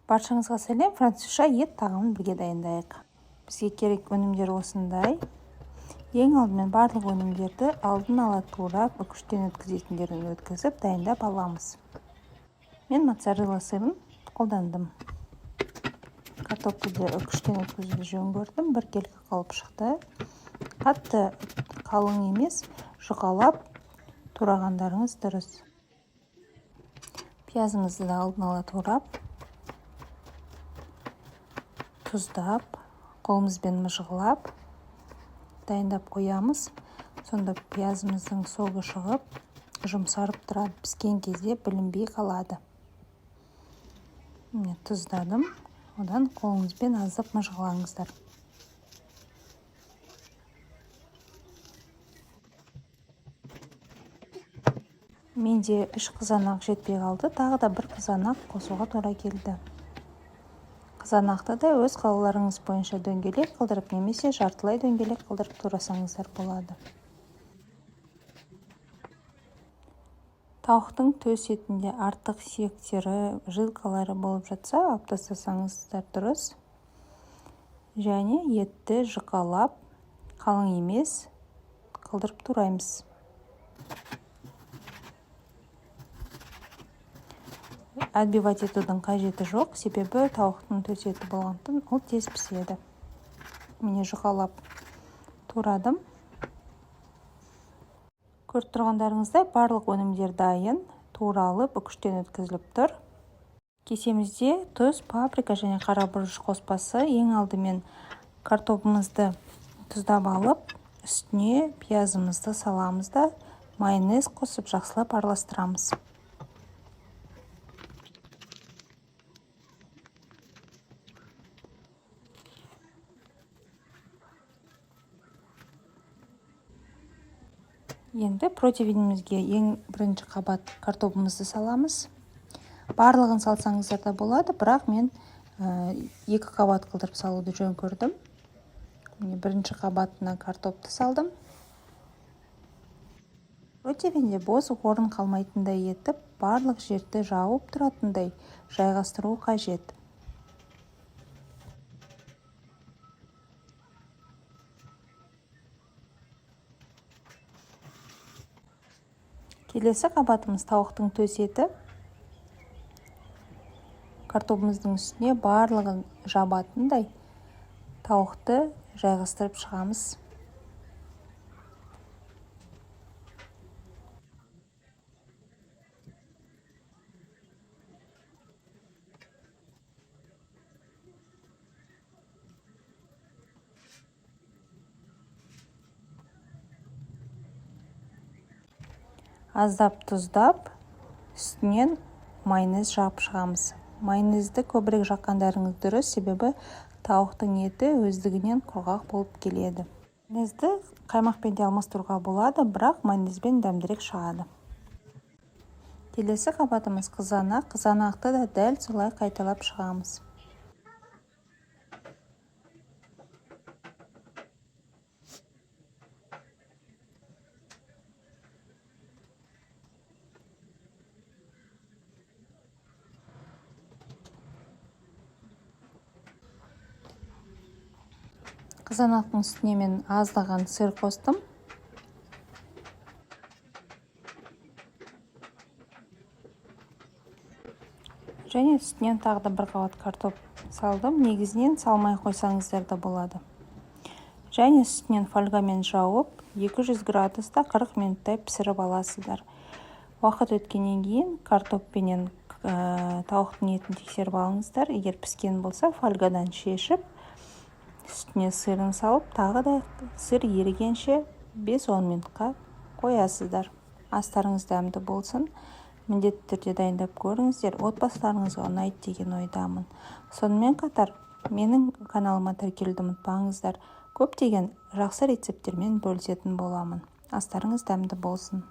Баршаңызға сәлем, французша ет тағамын бірге дайындайық. Бізге керек өнімдер осындай. Ең алдымен барлық өнімдерді алдын ала турап, үкіштен өткізетіндерін өткізіп, дайындап аламыз. Мен моцарелла сырын қолдандым. Картопты үкіштен өткізуді жөн көрдім. Бір келкі қалып шықты. Қатты қалың емес, жұқалап турағандарыңыз дұрыс. Пиязымызды да алдын ала турап, тұздап, қолымызбен мұжғылап, дайындап қоямыз. Сонда пиязымыздың соғы шығып, жұмсарып тұрады. Піскен кезде білінбей қалады. Міне тұздадым. Одан қолыңызбен аздап мұжғылаңыздар. Менде 3 қызанақ жетпей қалды. Тағы да бір қызанақ қосуға тура келді. Қызанақты да өз қалауларыңыз бойынша дөңгелек қылдырып, немесе жартылай дөңгелек қылдырып турасаңыздар болады. Тауықтың төс етінде артық сүйектері, жилкалары болып жатса, алып тастасаңыздар дұрыс. Және етті жұқалап, қалың емес қылдырып тураймыз. Отбивать етудің қажеті жоқ, себебі тауықтың төс еті болғандықтан ол тез піседі. Міне жұқалап турадым. Көріп тұрғандарыңыздай барлық өнімдер дайын, туралып, үкіштен өткізіліп тұр. Кесемізде тұз, паприка және қара бұрыш қоспасы. Ең алдымен картопымызды тұздап алып, үстіне пиязымызды саламыз да майонез қосып жақсылап араластырамыз. Енді противенімізге ең бірінші қабат картопымызды саламыз. Барлығын салсаңыздар да болады, бірақ мен 2 қабат қылдырып салуды жөн көрдім. Бірінші қабатына картопты салдым. Противенде бос орын қалмайтындай етіп, барлық жерді жауып тұратындай жайғастыру қажет. Келесі қабатымыз тауықтың төс еті. Картопымыздың үстіне барлығын жабатындай тауықты жайғастырып шығамыз. Аздап тұздап, үстінен майонез жағып шығамыз. Майонезді көбірек жаққандарыңыз дұрыс, себебі тауықтың еті өздігінен құрғақ болып келеді. Майонезді қаймақпен де алмастыруға болады, бірақ майонезбен дәмдірек шығады. Келесі қабатымыз қызанақ. Қызанақты да дәл солай қайталап шығамыз. Қызанақтың үстіне мен аздаған сыр қостым. Және үстінен тағы да бір қабат картоп салдым. Негізінен салмай қойсаңыздар да болады. Және үстінен фольгамен жауып, 200 градуста 40 минуттай пісіріп аласыздар. Уақыт өткеннен кейін картоппенен тауықтың етін тексеріп алыңыздар. Егер піскен болса, фольгадан шешіп, үстіне сырын салып, тағы да сыр ерігенше 5-10 минутқа қоясыздар. Астарыңыз дәмді болсын. Міндетті түрде дайындап көріңіздер. Отбасыларыңызға ұнайды деген ойдамын. Сонымен қатар менің каналыма тіркелуді ұмытпаңыздар. Көптеген жақсы рецептермен бөлісетін боламын. Астарыңыз дәмді болсын.